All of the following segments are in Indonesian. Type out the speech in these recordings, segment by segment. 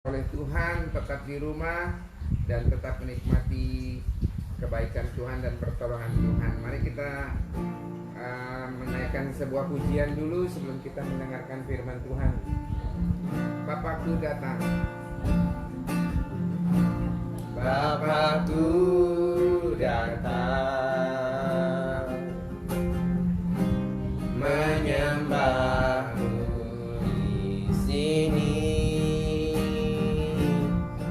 oleh Tuhan, tetap di rumah dan tetap menikmati kebaikan Tuhan dan pertolongan Tuhan. Mari kita menaikkan sebuah pujian dulu sebelum kita mendengarkan firman Tuhan. Bapakku datang, Bapakku datang, menyembahmu di sini.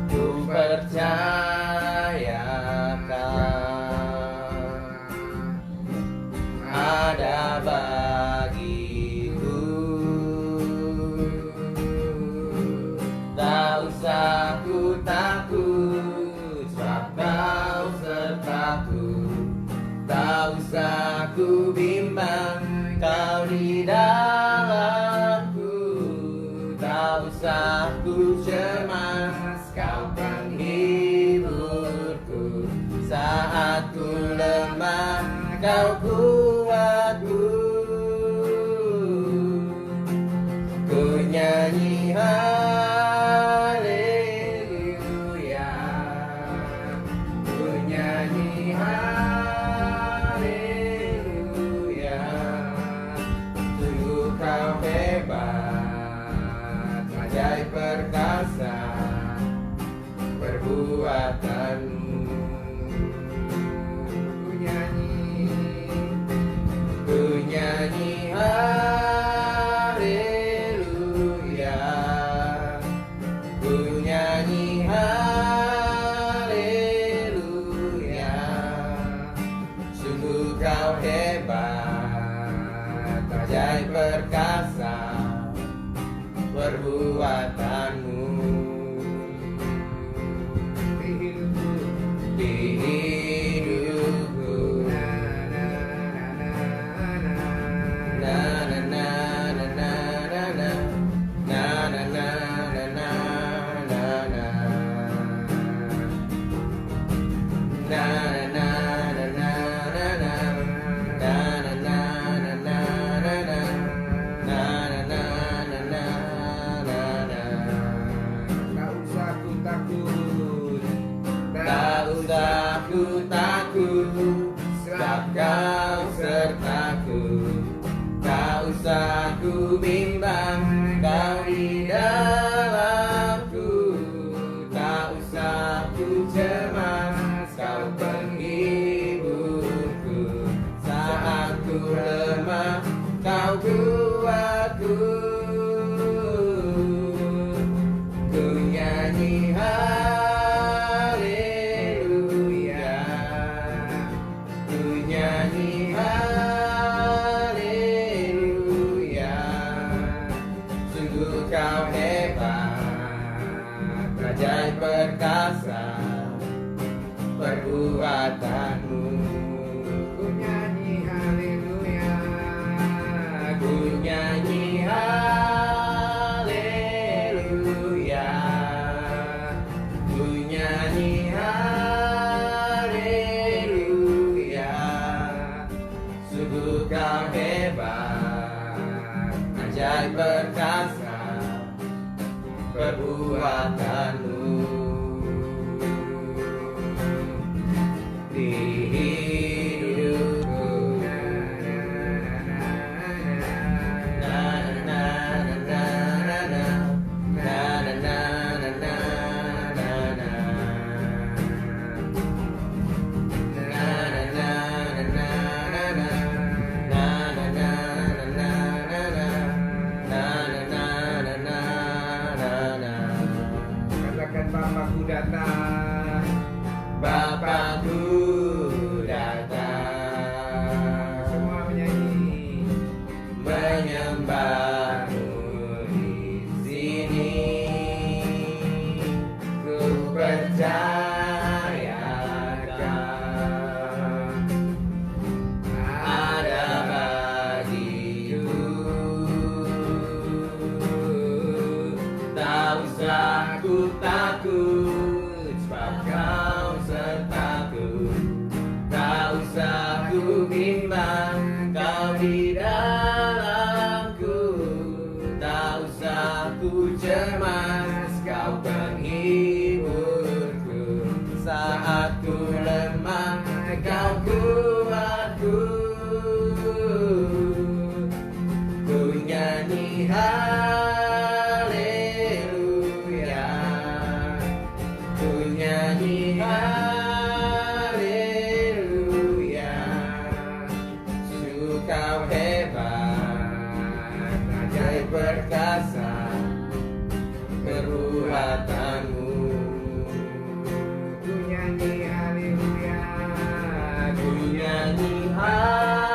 Ku percayakan ada bagiku. Tak usah ku takut, sebab Kau sertaku. Tak usah ku bimbang, Kau di dalamku. Tak usah ku cemas, Kau penghiburku. Saat ku lemah, Kau kuatku. Ku nyanyi haleluya, ku nyanyi haleluya. Sungguh Kau hebat, ajaib perkasa perbuatanmu. Ku nyanyi haleluya, ku nyanyi haleluya. Sungguh Kau hebat, ajaib perkasa perbuatanmu. Di hidupku, na na na na na na na na na na na na na na na Ku takut, sebab Kau sertaku. Tak usah ku bimbang, Kau di dalamku. Tak usah ku cemas, Kau penghiburku. Saat ku lemah, Kau kuatku. Ku nyanyi Kau hebat, ajaib perkasa perbuatanmu. Ku nyanyi haleluya, ku nyanyi haleluya, ku nyanyi haleluya. Sungguh Kau hebat, ajaib perkasa perbuatanmu. Di hidupku, na na na na na na na na na na Bapakku datang, Bapakku datang. Semua menyanyi, menyembahmu di sini. Ku percayakan ada bagiku. Tak usah ku takut, sebab Kau sertaku. Tak usah ku bimbang, Kau di dalamku. Tak usah ku cemas, Kau perbuatanmu. Ku nyanyi haleluya, Ku nyanyi haleluya,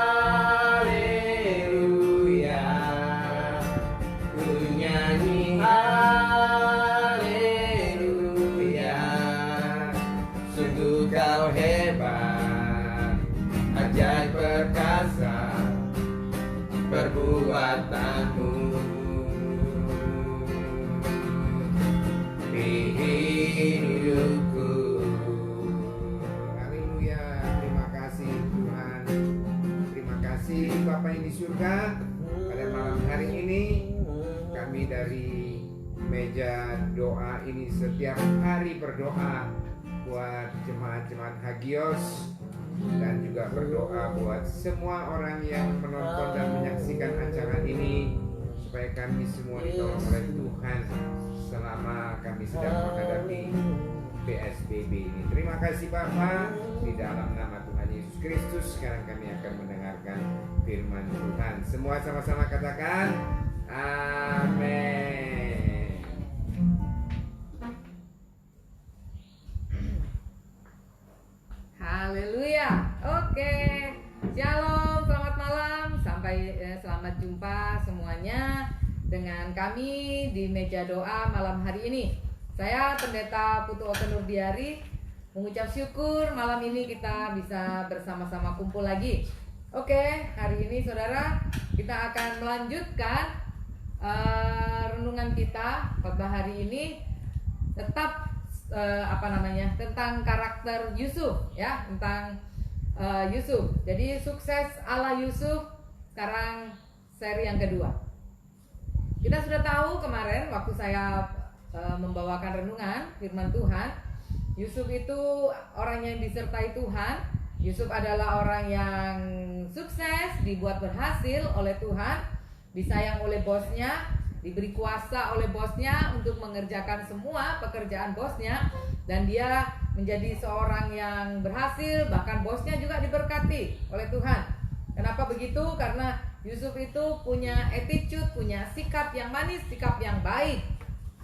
ku nyanyi haleluya. Sungguh kau hebat, ajaib perkasa perbuatanmu. Di hidupku. haleluya. Terima kasih Tuhan. Terima kasih Bapa yang di surga. Pada malam hari ini kami dari meja doa ini setiap hari berdoa buat jemaat-jemaat Hagios, dan juga berdoa buat semua orang yang menonton dan menyaksikan acara ini, supaya kami semua ditolong oleh Tuhan selama kami sedang menghadapi PSBB ini. Terima kasih Bapa, di dalam nama Tuhan Yesus Kristus sekarang kami akan mendengarkan firman Tuhan. Semua sama-sama katakan amin. Haleluya. Oke. Shalom, selamat malam. Selamat jumpa semuanya dengan kami di meja doa malam hari ini. Saya Pendeta Putu Oke Nurdiari mengucap syukur malam ini kita bisa bersama-sama kumpul lagi. Oke, hari ini saudara kita akan melanjutkan renungan kita pada hari ini tetap tentang karakter Yusuf ya, tentang Yusuf. Jadi sukses ala Yusuf sekarang seri yang kedua. Kita sudah tahu kemarin waktu saya membawakan renungan firman Tuhan, Yusuf itu orang yang disertai Tuhan. Yusuf adalah orang yang sukses, dibuat berhasil oleh Tuhan, disayang oleh bosnya, diberi kuasa oleh bosnya untuk mengerjakan semua pekerjaan bosnya, dan dia menjadi seorang yang berhasil, bahkan bosnya juga diberkati oleh Tuhan. Kenapa begitu? Karena Yusuf itu punya attitude, punya sikap yang manis, sikap yang baik.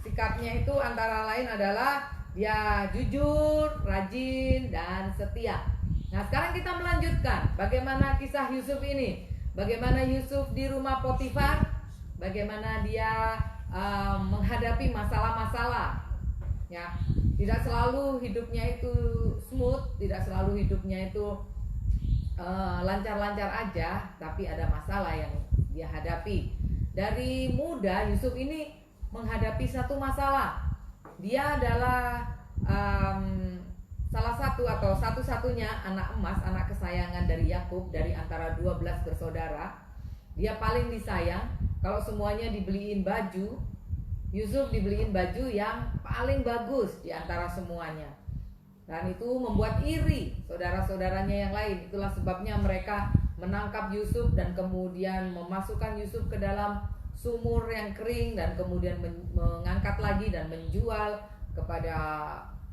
Sikapnya itu antara lain adalah dia jujur, rajin, dan setia. Nah, sekarang kita melanjutkan bagaimana kisah Yusuf ini. Bagaimana Yusuf di rumah Potifar, bagaimana dia menghadapi masalah-masalah. Ya, tidak selalu hidupnya itu smooth, tidak selalu hidupnya itu lancar-lancar aja, tapi ada masalah yang dia hadapi. Dari muda Yusuf ini menghadapi satu masalah. Dia adalah salah satu atau satu-satunya anak emas, anak kesayangan dari Yakub, dari antara 12 bersaudara. Dia paling disayang. Kalau semuanya dibeliin baju, Yusuf dibeliin baju yang paling bagus di antara semuanya. Dan itu membuat iri saudara-saudaranya yang lain. Itulah sebabnya mereka menangkap Yusuf dan kemudian memasukkan Yusuf ke dalam sumur yang kering, dan kemudian mengangkat lagi dan menjual kepada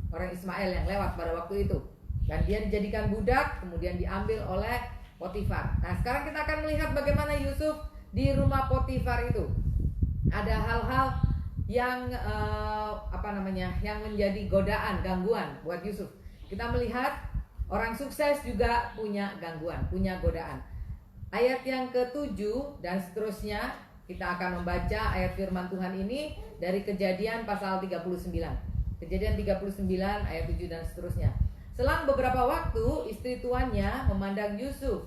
orang Ismail yang lewat pada waktu itu. Dan dia dijadikan budak, kemudian diambil oleh Potifar. Nah, sekarang kita akan melihat bagaimana Yusuf di rumah Potifar itu. Ada hal-hal yang yang menjadi godaan, gangguan buat Yusuf. Kita melihat orang sukses juga punya gangguan, punya godaan. Ayat yang ke-7 dan seterusnya, kita akan membaca ayat firman Tuhan ini dari Kejadian pasal 39. Kejadian 39 ayat 7 dan seterusnya. Selang beberapa waktu, istri tuannya memandang Yusuf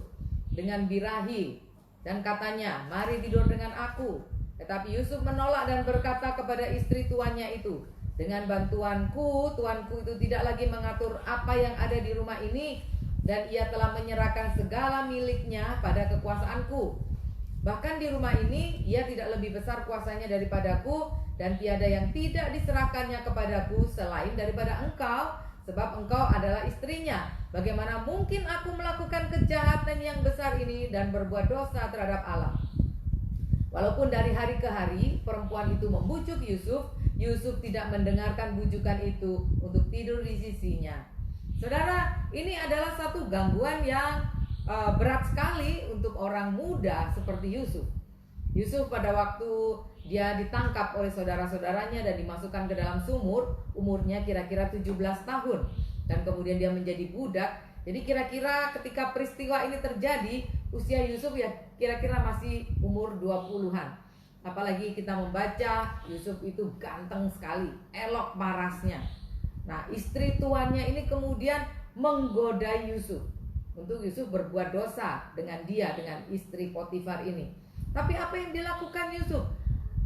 dengan birahi dan katanya, "Mari tidur dengan aku." Tetapi Yusuf menolak dan berkata kepada istri tuannya itu, "Dengan bantuanku, tuanku itu tidak lagi mengatur apa yang ada di rumah ini, dan ia telah menyerahkan segala miliknya pada kekuasaanku. Bahkan di rumah ini ia tidak lebih besar kuasanya daripadaku, dan tiada yang tidak diserahkannya kepadaku selain daripada engkau, sebab engkau adalah istrinya. Bagaimana mungkin aku melakukan kejahatan yang besar ini dan berbuat dosa terhadap Allah?" Walaupun dari hari ke hari perempuan itu membujuk Yusuf, Yusuf tidak mendengarkan bujukan itu untuk tidur di sisinya. Saudara, ini adalah satu gangguan yang berat sekali untuk orang muda seperti Yusuf. Yusuf pada waktu dia ditangkap oleh saudara-saudaranya dan dimasukkan ke dalam sumur, umurnya kira-kira 17 tahun. Dan kemudian dia menjadi budak. Jadi kira-kira ketika peristiwa ini terjadi, usia Yusuf ya kira-kira masih umur 20-an. Apalagi kita membaca Yusuf itu ganteng sekali, elok parasnya. Nah, istri tuannya ini kemudian menggoda Yusuf untuk Yusuf berbuat dosa dengan istri Potifar ini. Tapi apa yang dilakukan Yusuf?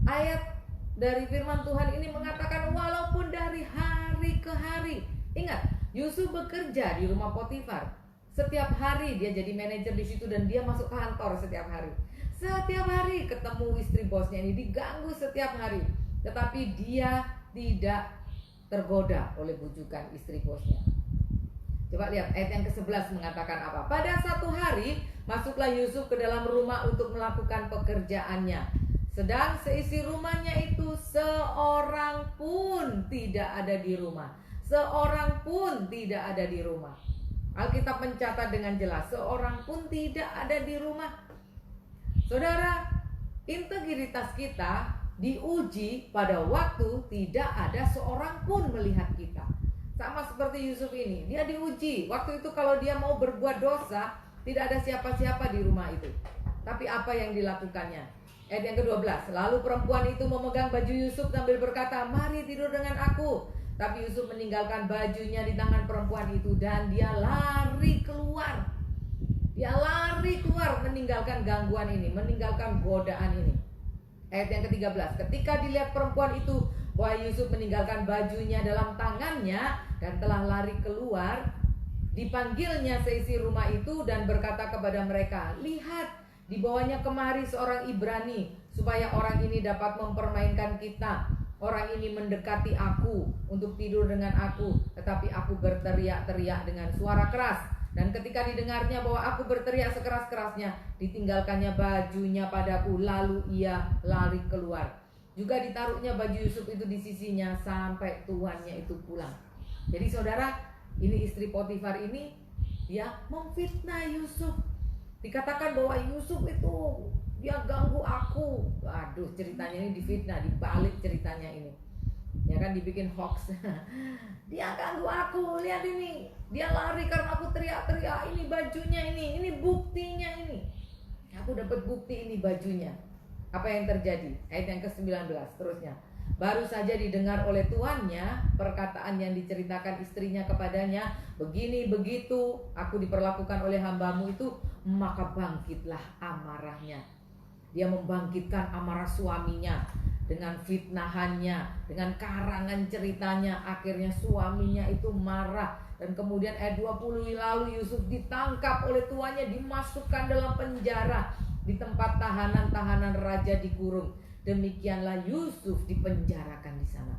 Ayat dari firman Tuhan ini mengatakan walaupun dari hari ke hari. Ingat, Yusuf bekerja di rumah Potifar. Setiap hari dia jadi manajer di situ dan dia masuk kantor setiap hari. Setiap hari ketemu istri bosnya ini, diganggu setiap hari. Tetapi dia tidak tergoda oleh bujukan istri bosnya. Coba lihat ayat yang ke-11 mengatakan apa? Pada satu hari masuklah Yusuf ke dalam rumah untuk melakukan pekerjaannya. Sedang seisi rumahnya itu seorang pun tidak ada di rumah. Seorang pun tidak ada di rumah. Alkitab mencatat dengan jelas, seorang pun tidak ada di rumah. Saudara, integritas kita diuji pada waktu tidak ada seorang pun melihat kita. Sama seperti Yusuf ini, dia diuji. Waktu itu kalau dia mau berbuat dosa, tidak ada siapa-siapa di rumah itu. Tapi apa yang dilakukannya? Ayat yang ke-12, lalu perempuan itu memegang baju Yusuf sambil berkata, mari tidur dengan aku. Tapi Yusuf meninggalkan bajunya di tangan perempuan itu dan dia lari keluar. Dia lari keluar meninggalkan gangguan ini, meninggalkan godaan ini. Ayat yang ke-13, ketika dilihat perempuan itu bahwa Yusuf meninggalkan bajunya dalam tangannya dan telah lari keluar, dipanggilnya seisi rumah itu dan berkata kepada mereka, lihat, dibawanya kemari seorang Ibrani supaya orang ini dapat mempermainkan kita. Orang ini mendekati aku untuk tidur dengan aku, tetapi aku berteriak-teriak dengan suara keras. Dan ketika didengarnya bahwa aku berteriak sekeras-kerasnya, ditinggalkannya bajunya padaku, lalu ia lari keluar. Juga ditaruhnya baju Yusuf itu di sisinya sampai tuannya itu pulang. Jadi saudara, ini istri Potifar ini, dia memfitnah Yusuf. Dikatakan bahwa Yusuf itu dia ganggu aku. Aduh, ceritanya ini difitnah, dibalik ceritanya ini. Ya kan, dibikin hoax. Dia ganggu aku, lihat ini. Dia lari karena aku teriak-teriak. Ini bajunya ini buktinya ini. Aku dapat bukti ini bajunya. Apa yang terjadi? Ayat yang ke-19 terusnya. Baru saja didengar oleh tuannya perkataan yang diceritakan istrinya kepadanya, begini begitu aku diperlakukan oleh hambamu itu, maka bangkitlah amarahnya. Dia membangkitkan amarah suaminya dengan fitnahannya, dengan karangan ceritanya. Akhirnya suaminya itu marah. Dan kemudian ayat 20, lalu Yusuf ditangkap oleh tuannya, dimasukkan dalam penjara, di tempat tahanan-tahanan raja dikurung. Demikianlah Yusuf dipenjarakan di sana.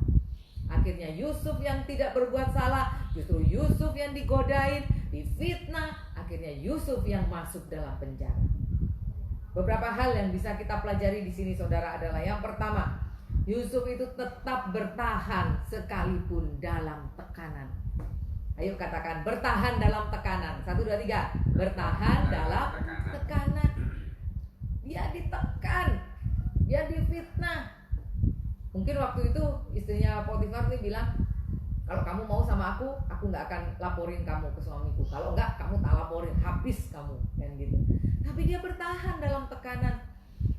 Akhirnya Yusuf yang tidak berbuat salah, justru Yusuf yang digodain, difitnah. Akhirnya Yusuf yang masuk dalam penjara. Beberapa hal yang bisa kita pelajari di sini saudara adalah yang pertama, Yusuf itu tetap bertahan sekalipun dalam tekanan. Ayo katakan, bertahan dalam tekanan. 1, 2, 3. Bertahan dalam tekanan. Dia ditekan, dia difitnah. Mungkin waktu itu istrinya Potifar ini bilang, kalau kamu mau sama aku nggak akan laporin kamu ke suamiku. Kalau enggak, kamu tak laporin, habis kamu, kan gitu. Tapi dia bertahan dalam tekanan.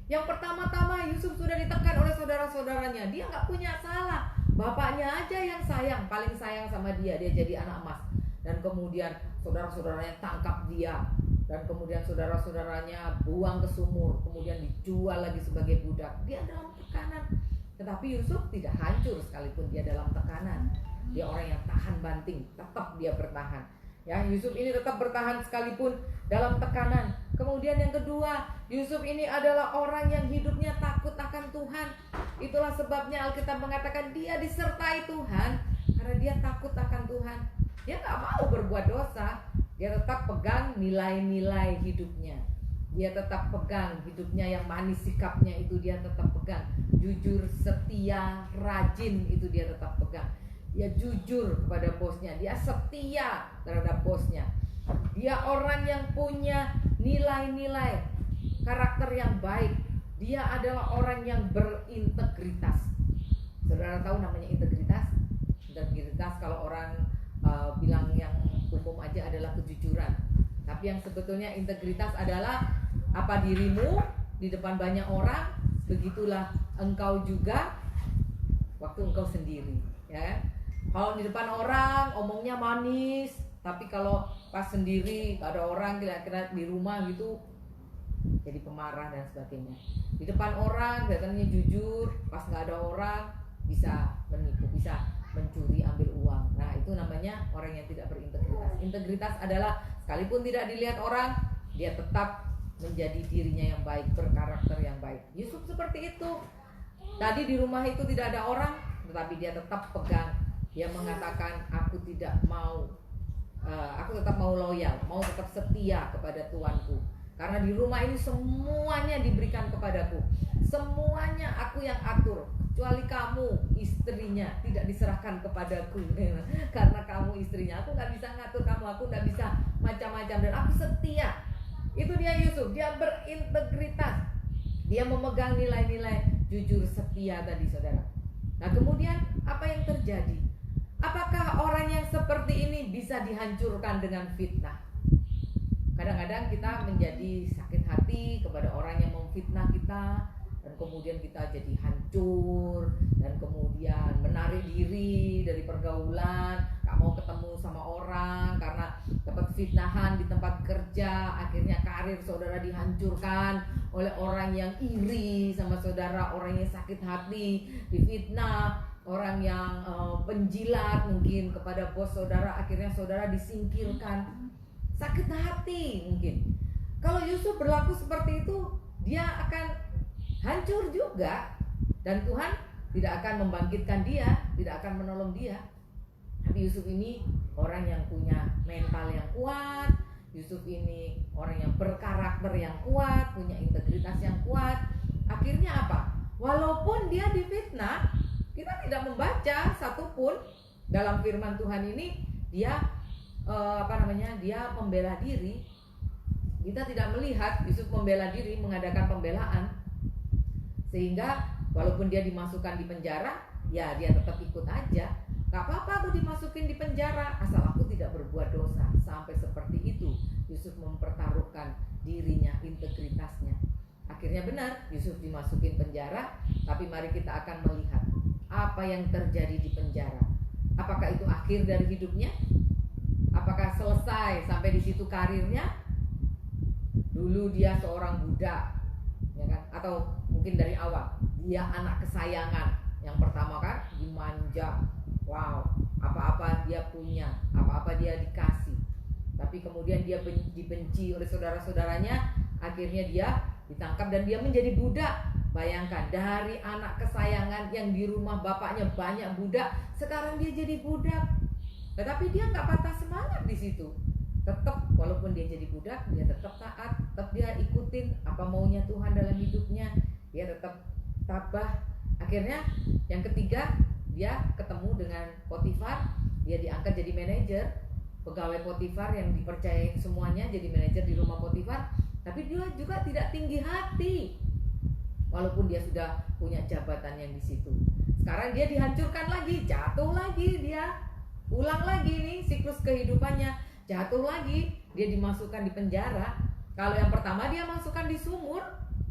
Yang pertama-tama Yusuf sudah ditekan oleh saudara-saudaranya. Dia nggak punya salah. Bapaknya aja yang sayang, paling sayang sama dia. Dia jadi anak emas. Dan kemudian saudara-saudaranya tangkap dia. Dan kemudian saudara-saudaranya buang ke sumur. Kemudian dijual lagi sebagai budak. Dia dalam tekanan. Tetapi Yusuf tidak hancur sekalipun dia dalam tekanan. Dia orang yang tahan banting. Tetap dia bertahan. Ya, Yusuf ini tetap bertahan sekalipun dalam tekanan. Kemudian yang kedua, Yusuf ini adalah orang yang hidupnya takut akan Tuhan. Itulah sebabnya Alkitab mengatakan dia disertai Tuhan karena dia takut akan Tuhan. Dia gak mau berbuat dosa. Dia tetap pegang nilai-nilai hidupnya. Dia tetap pegang hidupnya yang manis, sikapnya itu dia tetap pegang. Jujur, setia, rajin itu dia tetap pegang. Dia jujur kepada bosnya, dia setia terhadap bosnya. Dia orang yang punya nilai-nilai karakter yang baik. Dia adalah orang yang berintegritas. Saudara tahu namanya integritas? Integritas kalau orang bilang yang umum aja adalah kejujuran. Tapi yang sebetulnya integritas adalah apa dirimu di depan banyak orang, begitulah engkau juga waktu engkau sendiri, ya. Kalau di depan orang omongnya manis, tapi kalau pas sendiri gak ada orang, kira-kira di rumah gitu jadi pemarah dan sebagainya. Di depan orang kelihatannya jujur, pas nggak ada orang bisa menipu, bisa mencuri, ambil uang. Nah, itu namanya orang yang tidak berintegritas. Integritas adalah sekalipun tidak dilihat orang, dia tetap menjadi dirinya yang baik, berkarakter yang baik. Yusuf seperti itu. Tadi di rumah itu tidak ada orang, tetapi dia tetap pegang. Dia mengatakan, aku tetap mau loyal, mau tetap setia kepada tuanku. Karena di rumah ini semuanya diberikan kepadaku. Semuanya aku yang atur. Kecuali kamu, istrinya, tidak diserahkan kepadaku. Karena kamu istrinya, aku gak bisa ngatur kamu. Aku gak bisa macam-macam. Dan aku setia. Itu dia Yusuf. Dia berintegritas. Dia memegang nilai-nilai jujur, setia tadi, saudara. Nah, kemudian apa yang terjadi? Apakah orang yang seperti ini bisa dihancurkan dengan fitnah? Kadang-kadang kita menjadi sakit hati kepada orang yang memfitnah kita, dan kemudian kita jadi hancur, dan kemudian menarik diri dari pergaulan, gak mau ketemu sama orang karena dapat fitnahan di tempat kerja. Akhirnya karir saudara dihancurkan oleh orang yang iri sama saudara, orang yang sakit hati, difitnah, orang yang penjilat mungkin kepada bos saudara, akhirnya saudara disingkirkan. Sakit hati mungkin. Kalau Yusuf berlaku seperti itu, dia akan hancur juga. Dan Tuhan tidak akan membangkitkan dia, tidak akan menolong dia. Tapi Yusuf ini orang yang punya mental yang kuat. Yusuf ini orang yang berkarakter yang kuat, punya integritas yang kuat. Akhirnya apa? Walaupun dia difitnah, kita tidak membaca satupun dalam firman Tuhan ini dia dia membela diri. Kita tidak melihat Yusuf membela diri, mengadakan pembelaan. Sehingga walaupun dia dimasukkan di penjara, ya dia tetap ikut aja. Gak apa-apa aku dimasukin di penjara, asal aku tidak berbuat dosa. Sampai seperti itu Yusuf mempertaruhkan dirinya, integritasnya. Akhirnya benar, Yusuf dimasukin penjara. Tapi mari kita akan melihat apa yang terjadi di penjara. Apakah itu akhir dari hidupnya? Apakah selesai sampai di situ karirnya? Dulu dia seorang budak, ya kan? Atau mungkin dari awal dia anak kesayangan. Yang pertama kan dimanja. Wow, apa-apa dia punya, apa-apa dia dikasih. Tapi kemudian dia dibenci oleh saudara-saudaranya. Akhirnya dia ditangkap dan dia menjadi budak. Bayangkan, dari anak kesayangan yang di rumah bapaknya banyak budak, sekarang dia jadi budak. Tetapi dia nggak patah semangat di situ. Tetap walaupun dia jadi budak, dia tetap taat, tetap dia ikutin apa maunya Tuhan dalam hidupnya. Dia tetap tabah. Akhirnya yang ketiga, dia ketemu dengan Potifar. Dia diangkat jadi manajer. Pegawai Potifar yang dipercayai semuanya jadi manajer di rumah Potifar. Tapi dia juga tidak tinggi hati, walaupun dia sudah punya jabatan yang di situ. Sekarang dia dihancurkan lagi, jatuh lagi dia. Ulang lagi nih siklus kehidupannya, jatuh lagi, dia dimasukkan di penjara. Kalau yang pertama dia masukkan di sumur,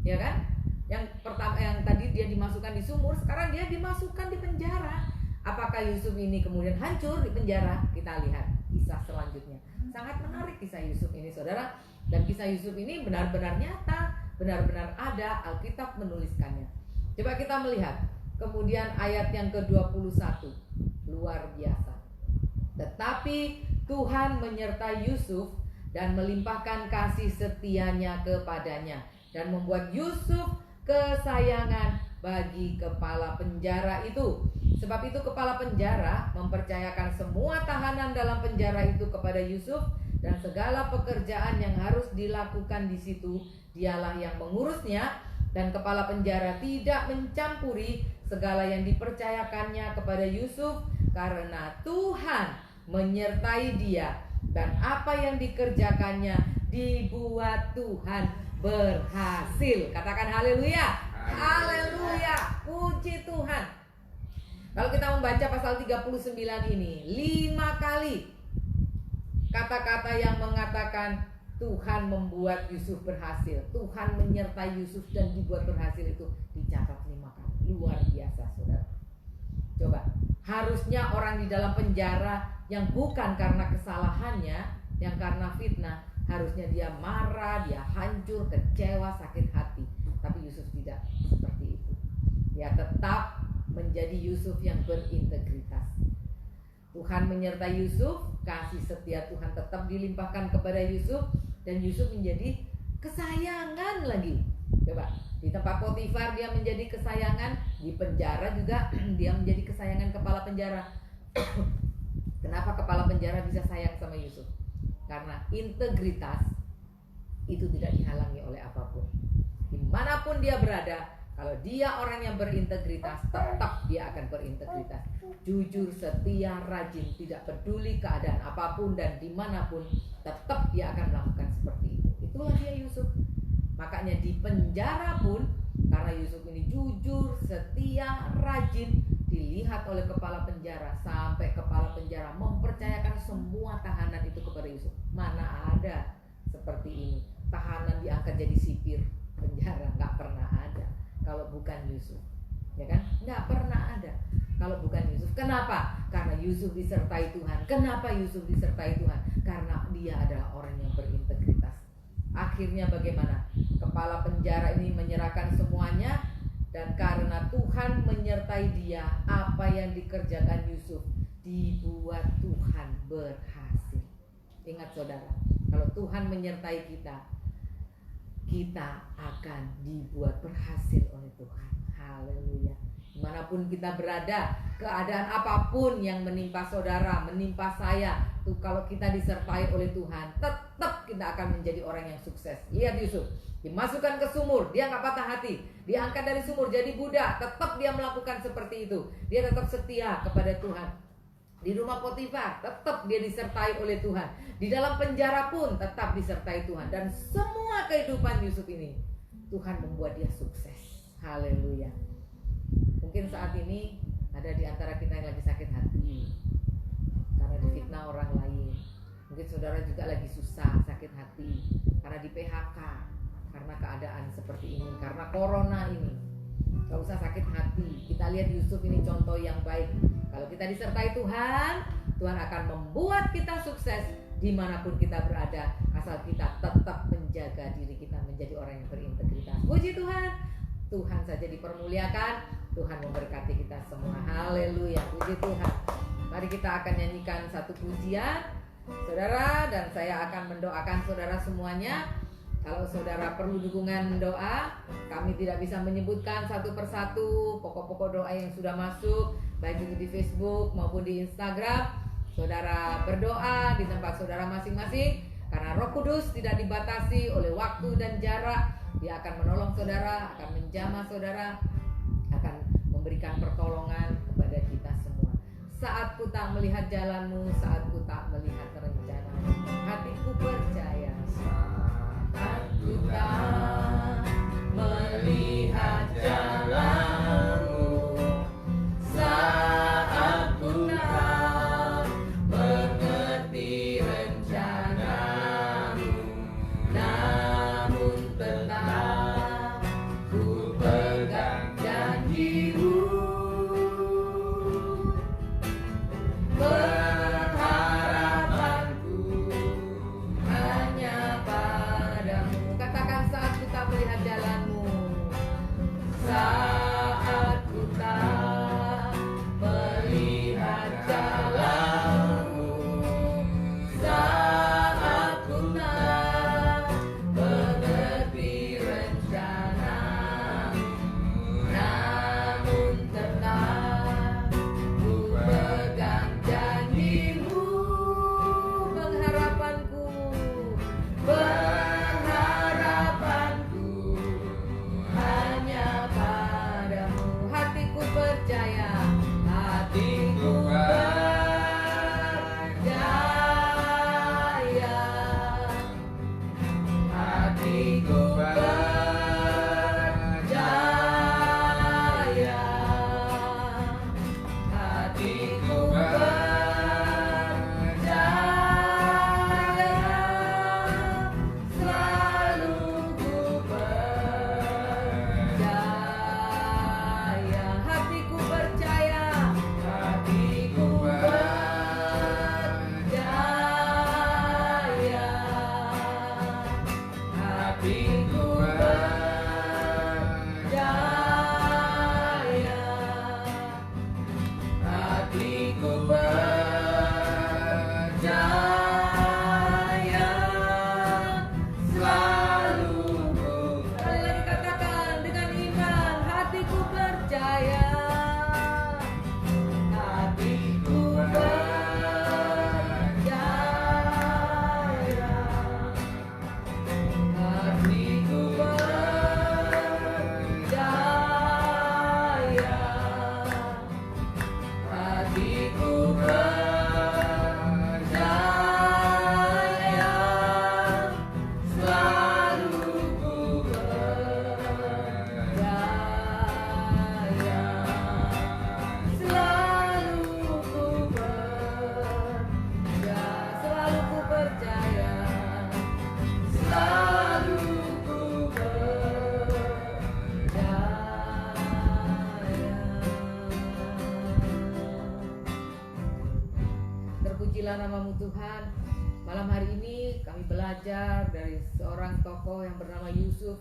ya kan? Yang pertama, yang tadi dia dimasukkan di sumur, sekarang dia dimasukkan di penjara. Apakah Yusuf ini kemudian hancur di penjara? Kita lihat kisah selanjutnya. Sangat menarik kisah Yusuf ini, saudara. Dan kisah Yusuf ini benar-benar nyata, benar-benar ada, Alkitab menuliskannya. Coba kita melihat kemudian ayat yang ke-21. Luar biasa. Tetapi Tuhan menyertai Yusuf dan melimpahkan kasih setianya kepadanya, dan membuat Yusuf kesayangan bagi kepala penjara itu. Sebab itu kepala penjara mempercayakan semua tahanan dalam penjara itu kepada Yusuf, dan segala pekerjaan yang harus dilakukan di situ dialah yang mengurusnya. Dan kepala penjara tidak mencampuri segala yang dipercayakannya kepada Yusuf, karena Tuhan menyertai dia, dan apa yang dikerjakannya dibuat Tuhan berhasil. Katakan haleluya. Haleluya. Puji Tuhan. Kalau kita membaca pasal 39 ini, 5 kali kata-kata yang mengatakan Tuhan membuat Yusuf berhasil, Tuhan menyertai Yusuf dan dibuat berhasil, itu dicatat 5 kali. Luar biasa, saudara. Coba, harusnya orang di dalam penjara yang bukan karena kesalahannya, yang karena fitnah, harusnya dia marah, dia hancur, kecewa, sakit hati. Tapi Yusuf tidak seperti itu. Dia tetap menjadi Yusuf yang berintegritas. Tuhan menyertai Yusuf, kasih setia Tuhan tetap dilimpahkan kepada Yusuf, dan Yusuf menjadi kesayangan lagi. Coba, di tempat Potifar dia menjadi kesayangan, di penjara juga dia menjadi kesayangan kepala penjara. Kenapa kepala penjara bisa sayang sama Yusuf? Karena integritas itu tidak dihalangi oleh apapun. Dimanapun dia berada, kalau dia orang yang berintegritas, tetap dia akan berintegritas. Jujur, setia, rajin, tidak peduli keadaan apapun dan dimanapun, tetap dia akan melakukan seperti itu. Itulah dia Yusuf. Makanya di penjara pun, karena Yusuf ini jujur, setia, rajin, dilihat oleh kepala penjara, sampai kepala penjara mempercayakan semua tahanan itu kepada Yusuf. Mana ada seperti ini, tahanan diangkat jadi sipir penjara, nggak pernah ada kalau bukan Yusuf, ya kan? Nggak pernah ada kalau bukan Yusuf. Kenapa? Karena Yusuf disertai Tuhan. Kenapa Yusuf disertai Tuhan? Karena dia adalah orang yang berintegritas. Akhirnya bagaimana? Kepala penjara ini menyerahkan semuanya, dan karena Tuhan menyertai dia, apa yang dikerjakan Yusuf dibuat Tuhan berhasil. Ingat saudara, kalau Tuhan menyertai kita, kita akan dibuat berhasil oleh Tuhan. Haleluya. Dimanapun kita berada, keadaan apapun yang menimpa saudara, menimpa saya, tuh kalau kita disertai oleh Tuhan, tetap kita akan menjadi orang yang sukses. Lihat Yusuf, dimasukkan ke sumur, dia nggak patah hati, diangkat dari sumur jadi budak, tetap dia melakukan seperti itu. Dia tetap setia kepada Tuhan. Di rumah Potifar tetap dia disertai oleh Tuhan. Di dalam penjara pun tetap disertai Tuhan. Dan semua kehidupan Yusuf ini Tuhan membuat dia sukses. Haleluya. Mungkin saat ini ada di antara kita yang lagi sakit hati karena difitnah orang lain. Mungkin saudara juga lagi susah, sakit hati karena di PHK, karena keadaan seperti ini, karena corona ini. Gak usah sakit hati. Kita lihat Yusuf ini contoh yang baik. Kalau kita disertai Tuhan, Tuhan akan membuat kita sukses dimanapun kita berada, asal kita tetap menjaga diri kita menjadi orang yang berintegritas. Puji Tuhan. Tuhan saja dipermuliakan. Tuhan memberkati kita semua. Haleluya. Puji Tuhan. Mari kita akan nyanyikan satu pujian, saudara, dan saya akan mendoakan saudara semuanya. Kalau saudara perlu dukungan doa, kami tidak bisa menyebutkan satu persatu pokok-pokok doa yang sudah masuk, baik itu di Facebook maupun di Instagram. Saudara berdoa di tempat saudara masing-masing, karena Roh Kudus tidak dibatasi oleh waktu dan jarak. Dia akan menolong saudara, akan menjamah saudara, akan memberikan pertolongan kepada kita semua. Saat ku tak melihat jalanmu, saat ku tak melihat rencanamu, hatiku percaya. Aku tak melihat jalanmu, saat ku tak mengerti rencanamu, namun tetap ku pegang janjimu. Melihat jalanmu, Terpujilah namamu Tuhan. Malam hari ini kami belajar dari seorang tokoh yang bernama Yusuf.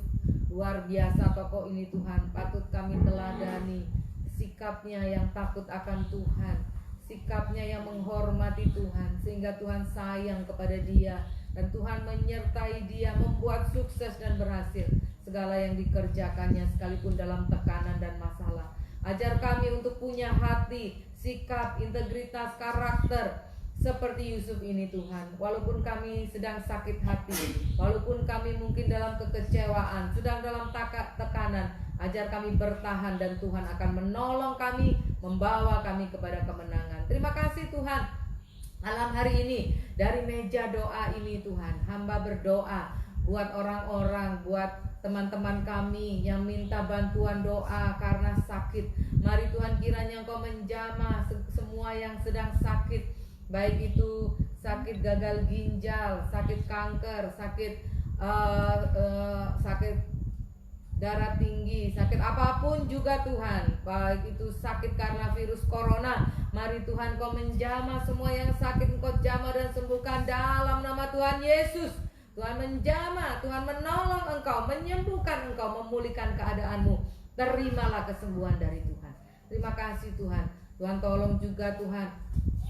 Luar biasa tokoh ini Tuhan, patut kami teladani. Sikapnya yang takut akan Tuhan, sikapnya yang menghormati Tuhan, sehingga Tuhan sayang kepada dia. Dan Tuhan menyertai dia, membuat sukses dan berhasil segala yang dikerjakannya, sekalipun dalam tekanan dan masalah. Ajar kami untuk punya hati, sikap, integritas, karakter seperti Yusuf ini Tuhan. Walaupun kami sedang sakit hati, walaupun kami mungkin dalam kekecewaan, sedang dalam tekanan, ajar kami bertahan dan Tuhan akan menolong kami, membawa kami kepada kemenangan. Terima kasih Tuhan. Malam hari ini dari meja doa ini Tuhan, hamba berdoa buat orang-orang, buat teman-teman kami yang minta bantuan doa karena sakit. Mari Tuhan, kiranya Engkau menjamah semua yang sedang sakit, baik itu sakit gagal ginjal, sakit kanker, sakit darah tinggi, sakit apapun juga Tuhan, baik itu sakit karena virus corona. Mari Tuhan, Kau menjamah semua yang sakit, Engkau jamah dan sembuhkan dalam nama Tuhan Yesus. Tuhan menjamah, Tuhan menolong engkau, menyembuhkan engkau, memulihkan keadaanmu. Terimalah kesembuhan dari Tuhan. Terima kasih Tuhan. Tuhan tolong juga Tuhan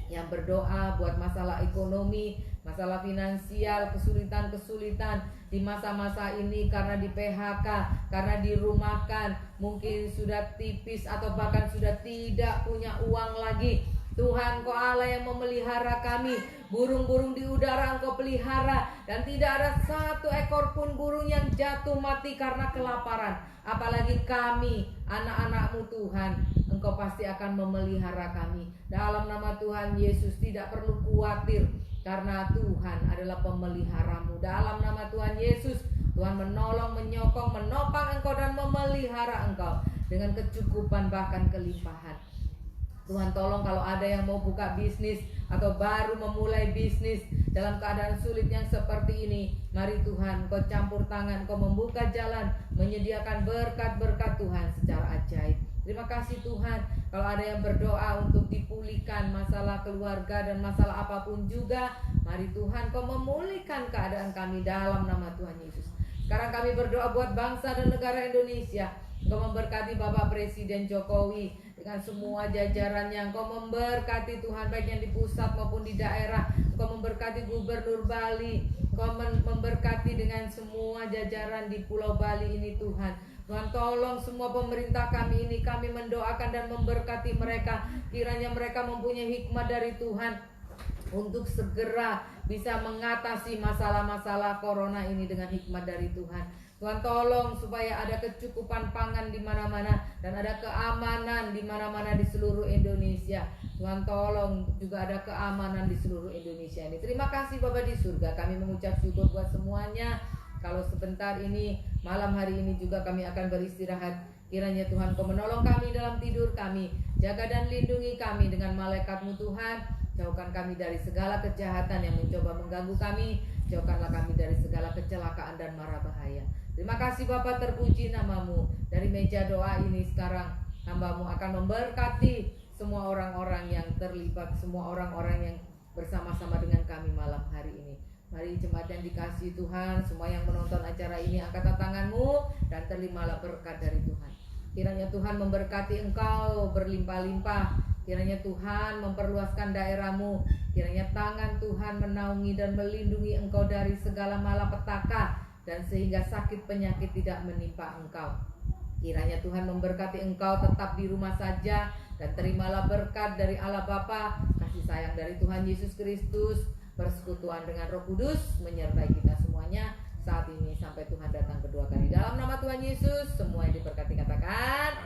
yang berdoa buat masalah ekonomi, masalah finansial, kesulitan-kesulitan di masa-masa ini karena di PHK, karena dirumahkan, mungkin sudah tipis atau bahkan sudah tidak punya uang lagi. Tuhan, Kau Allah yang memelihara kami, burung-burung di udara Engkau pelihara, dan tidak ada satu ekor pun burung yang jatuh mati karena kelaparan. Apalagi kami, anak-anak-Mu Tuhan, Engkau pasti akan memelihara kami. Dalam nama Tuhan Yesus, tidak perlu khawatir, karena Tuhan adalah pemelihara-Mu. Dalam nama Tuhan Yesus, Tuhan menolong, menyokong, menopang Engkau dan memelihara Engkau dengan kecukupan bahkan kelimpahan. Tuhan tolong kalau ada yang mau buka bisnis atau baru memulai bisnis dalam keadaan sulit yang seperti ini, mari Tuhan Kau campur tangan, Kau membuka jalan, menyediakan berkat-berkat Tuhan secara ajaib. Terima kasih Tuhan. Kalau ada yang berdoa untuk dipulihkan masalah keluarga dan masalah apapun juga, mari Tuhan Kau memulihkan keadaan kami dalam nama Tuhan Yesus. Sekarang kami berdoa buat bangsa dan negara Indonesia. Engkau memberkati Bapak Presiden Jokowi dengan semua jajarannya. Engkau memberkati Tuhan, baik yang di pusat maupun di daerah. Engkau memberkati Gubernur Bali. Engkau memberkati dengan semua jajaran di Pulau Bali ini Tuhan. Tuhan tolong semua pemerintah kami ini, kami mendoakan dan memberkati mereka. Kiranya mereka mempunyai hikmat dari Tuhan untuk segera bisa mengatasi masalah-masalah corona ini dengan hikmat dari Tuhan. Tuhan tolong supaya ada kecukupan pangan di mana-mana dan ada keamanan di mana-mana di seluruh Indonesia. Tuhan tolong juga ada keamanan di seluruh Indonesia ini. Terima kasih Bapa di surga. Kami mengucap syukur buat semuanya. Kalau sebentar ini, malam hari ini juga kami akan beristirahat. Kiranya Tuhan Kau menolong kami dalam tidur kami. Jaga dan lindungi kami dengan malaikat-Mu Tuhan. Jauhkan kami dari segala kejahatan yang mencoba mengganggu kami. Jauhkanlah kami dari segala kecelakaan dan mara bahaya. Terima kasih Bapa, terpuji namamu. Dari meja doa ini sekarang hamba-Mu akan memberkati semua orang-orang yang terlibat, semua orang-orang yang bersama-sama dengan kami malam hari ini. Mari jemaat yang dikasihi Tuhan, semua yang menonton acara ini, angkat tanganmu dan terimalah berkat dari Tuhan. Kiranya Tuhan memberkati engkau berlimpah-limpah. Kiranya Tuhan memperluaskan daerahmu. Kiranya tangan Tuhan menaungi dan melindungi engkau dari segala malapetaka, dan sehingga sakit penyakit tidak menimpa engkau. Kiranya Tuhan memberkati engkau tetap di rumah saja, dan terimalah berkat dari Allah Bapa, kasih sayang dari Tuhan Yesus Kristus, persekutuan dengan Roh Kudus menyertai kita semuanya saat ini sampai Tuhan datang kedua kali. Dalam nama Tuhan Yesus, semua yang diberkati katakan